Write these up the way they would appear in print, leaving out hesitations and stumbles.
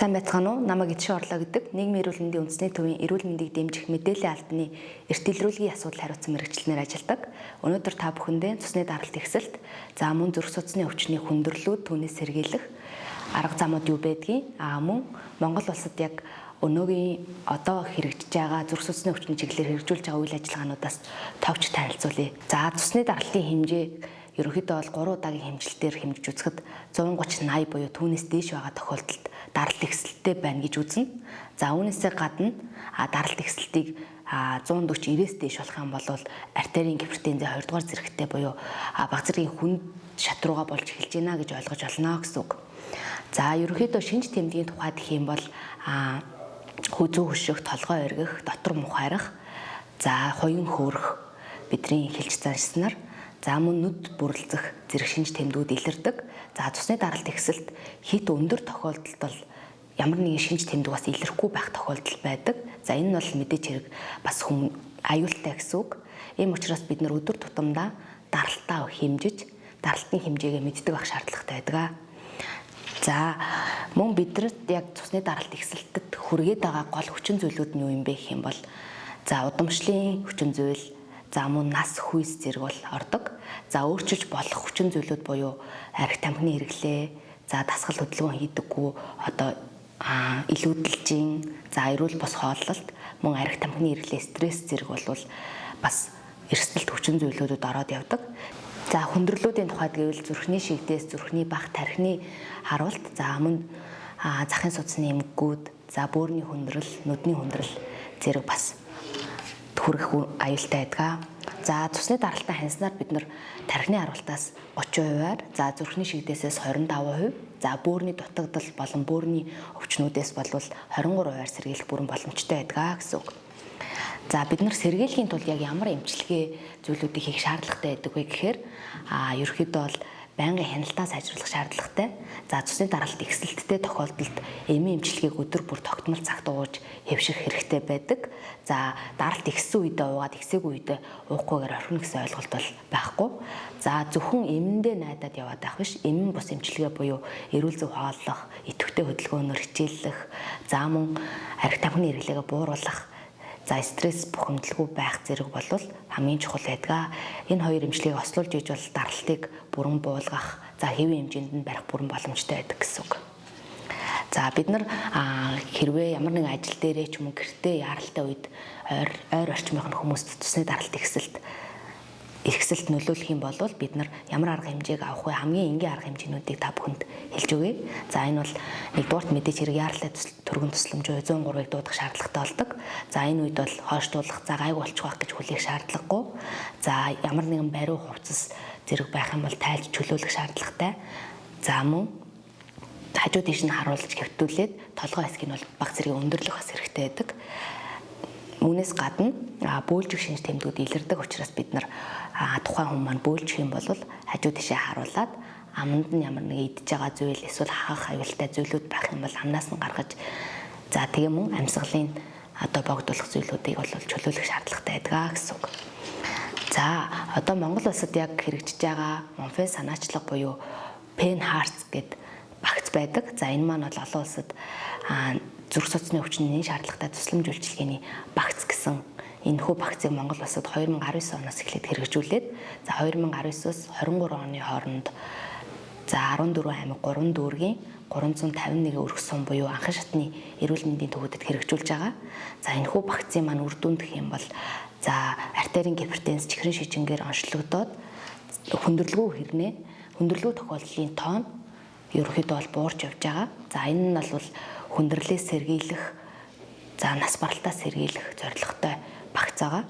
Сайн байцгаана уу? Намайг Эдшин Орлоо гэдэг нийгмийн эрүүл мэндийн үндэсний төвийн эрүүл мэндийг дэмжих мэдээллийн албаны эрт илрүүлгийн асуудал хариуцсан мэрэгчлэнээр ажилладаг. Өнөөдөр та бүхэндээ цусны даралт ихсэлт, за мөн зүрх судасны өвчний хүндрэлүүд түүнээс сэргийлэх арга замууд юу байдгийг, мөн Монгол улсад яг өнөөгийн одоо хэрэгжиж байгаа зүрх судасны өвчний чиглэлээр хэрэгжүүлж байгаа үйл ажиллагаануудаас товч танилцуулъя. За цусны даралтын хэмжээ ерөнхийдөө бол 3 удаагийн хэмжилтээр хэмжиж үзэхэд 130-80 буюу түүнээс дээш байгаа тохиолдолд даралт ихсэлттэй байна гэж үзнэ. За үүнээсээ гадна даралт ихсэлтийг 140-90-с дээш болох юм бол артерийн гипертензийн 2 дугаар зэрэгтэй буюу бага зэргийн хүнд шат руугаа болж эхэлж байна гэж ойлгож олно гэсэн үг. За ерөнхийдөө шинж тэмдгийн тухайд гэх юм бол хүзүү хөших, толгой эргэх, дотор мухаарах, за хуян хөөрөх бидний хэлж заншсанаар за мөн нүд бүрлцэх зэрэг шинж тэмдгүүд илэрдэг. За цусны даралт ихсэлт хит өндөр тохиолдолд бол ямар нэгэн шинж тэмдэг бас илэрхгүй байх тохиолдол байдаг. За энэ нь бол мэдээж хэрэг бас хүм аюултай гэсэн үг. Ийм учраас бид нар өдөр тутамдаа даралтаа хэмжиж, даралтын хэмжээгээ мэддэг байх шаардлагатай байдаг. За мөн бидэнд яг цусны даралт ихсэлтэд хүргээд байгаа гол хүчин зүйлүүд нь юу юм бэ гэх юм бол за удамшлын хүчин зүйл, за мөн нас хүйс зэрэг бол ордог. За өөрчилж болох хүчин зүйлүүд буюу арх тамхины хэрэглээ, за дасгал хөдөлгөөн хийдэггүй, одоо илүүдэлжин, за эрүүл бос хооллолт, мөн арх тамхины хэрэглээ, стресс зэрэг бол бас эрсдэлт хүчин зүйлүүдэд ороод явдаг. За хүндрэлүүдийн тухайд гэвэл зүрхний шигдээс, зүрхний бах тархины харуулт, за мөн захын судасны эмгэгүүд, за бөөрийн хүндрэл, нүдний хүндрэл зэрэг бас хүрэх аюултай байдаг. За цусны даралтаа хянснаар бид нар тархины харуултаас 30%-аар, за зүрхний шигдээсээс 25%, за бөөрийн дутагдал болон бөөрийн өвчнүүдээс бол 23%-аар сэргийлэх бүрэн боломжтой байдаг гэсэн үг. За бид нар сэргийлэхийн тулд яг ямар эмчилгээ зүйлүүдийг хийх шаардлагатай байдаг вэ гэхээр ерөнхийдөө бол байнгын хяналтаа сайжруулах шаардлагатай. За цусны даралт ихсэлттэй тохиолдолд эмийн эмчилгээг өдөр бүр тогтмол цагт ууж хэвших хэрэгтэй байдаг. За даралт ихссэн үедээ уугаад ихсээгүй үедээ уухгүйгээр орхино гэсэн ойлголт бол байхгүй. За зөвхөн эмэндээ найдаад яваад байх биш, эмэн бус эмчилгээ буюу эрүүл зөв хооллох, идэвхтэй хөдөлгөөнөөр хичээллэх, за мөн арх тамхины хэрэглээгээ бууруулах, за стресс бухимдалгүй байх зэрэг бол хамгийн чухал байдаг. Энэ хоёр эмчилгээг ослуулж иж бол даралтыг бүрэн буулгах, за хэвийн хэмжээнд нь барих бүрэн боломжтой байдаг гэсэн үг. За бид нар хэрвээ ямар нэгэн ажил дээрээ ч юм уу гэртээ яаралтай үед ойр орчмынх нь хүмүүст цусны даралт ихсэлт нөлөөлөх юм бол бид нар ямар арга хэмжээг авах вэ? Хамгийн энгийн арга хэмжээнүүдийг та бүхэнд хэлж өгье. За энэ бол нэгдүгээрт мэдээж хэрэг яаралтай түргэн тусламж 103-ыг дуудах шаардлагатай болдог. За энэ үед бол хойштуулах, за гайг болчих байх гэж хүлээх шаардлагагүй. За ямар нэгэн бариу хувцас зэрэг байх юм бол тайлж чөлөөлөх шаардлагатай. За мөн хажуу тийш нь харуулж хэвтүүлээд толгой хэсгийг бол бага зэрэг өндөрлөх бас хэрэгтэй байдаг. Үүнээс гадна бөөлжих шинж тэмдгүүд илэрдэг учраас бид нар тухайн хүн маань бөөлжих юм бол хажуу тийшээ харуулад аманд нь ямар нэг идж байгаа зүйл эсвэл хахах аюултай зүйлүүд байх юм бол амнаас нь гаргаж, за тэгээ мөн амьсгалын одоо богдуулах зүйлүүдийг бол чөлөөлөх шаардлагатай байдаг гэсэн үг. За одоо Монгол улсад яг хэрэгжиж байгаа Монфен санаачлага буюу Penhearts гэдэг багц байдаг. За энэ маань бол олон улсад зүрх судасны өвчний шаардлагатай тусламж үйлчилгээний багц гэсэн энэхүү багцыг Монгол улсад 2019 оноос эхлээд хэрэгжүүлээд, за 2019-оос 23 оны хооронд за 14 аймаг 3 дүүргийн 351 өргөх сум буюу анхан шатны эрүүл мэндийн төвүүдэд хэрэгжүүлж байгаа. За энэхүү багцын маань үр дүн гэх юм бол за артерийн гипертенз чихрийн шижингээр онцлогдоод хүндрэлгүй тохиолдлын тоон ерөнхийдөө бол буурч явж байгаа. За энэ нь бол хүндрэлээс сэргийлэх, за нас баралтаас сэргийлэх зорилготой багц байгаа.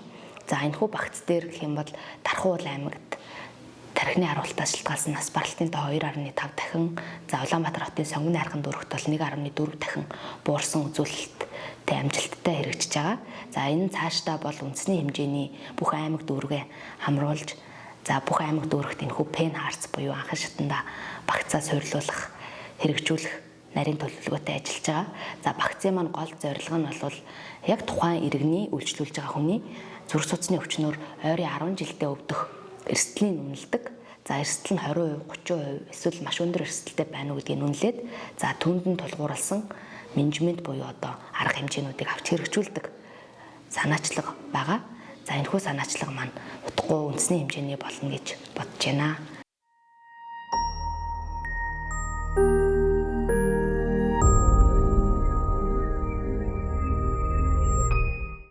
За энэхүү багц дээр гэх юм бол Тархуул аймагт тархины харуултаас шалтгаалсан нас баралтын тоо 2.5 дахин, за Улаанбаатар хотын сонгоны архан дүүрэгт бол 1.4 дахин буурсан үзүүлэлттэй амжилттай хэрэгжиж байгаа. За энэ цаашдаа бол үндэсний хэмжээний бүх аймаг дүүргээ хамруулж, за бүх аймаг дүүрэгт энэхүү Penhearts буюу анхан шатанда багцаа суйрлуулах, хэрэгжүүлэх нарийн төлөвлөгөөтэй ажиллаж байгаа. За багцын маань гол зорилго нь бол яг тухайн иргэний үйлчлүүлж байгаа хүний зүрх судасны өвчнөөр ойрын 10 жилдээ өвдөх эрсдлийн үнэлдэг. За эрсдэл нь 20%, 30% эсвэл маш өндөр эрсдэлтэй байна уу гэдгийг үнэлээд за түүнд нь тулгуурласан менежмент буюу одоо арга хэмжээнүүдийг авч хэрэгжүүлдэг санаачлага байгаа. За энэхүү санаачлага маань утгагүй үндэсний хэмжээний болно гэж бодож байна.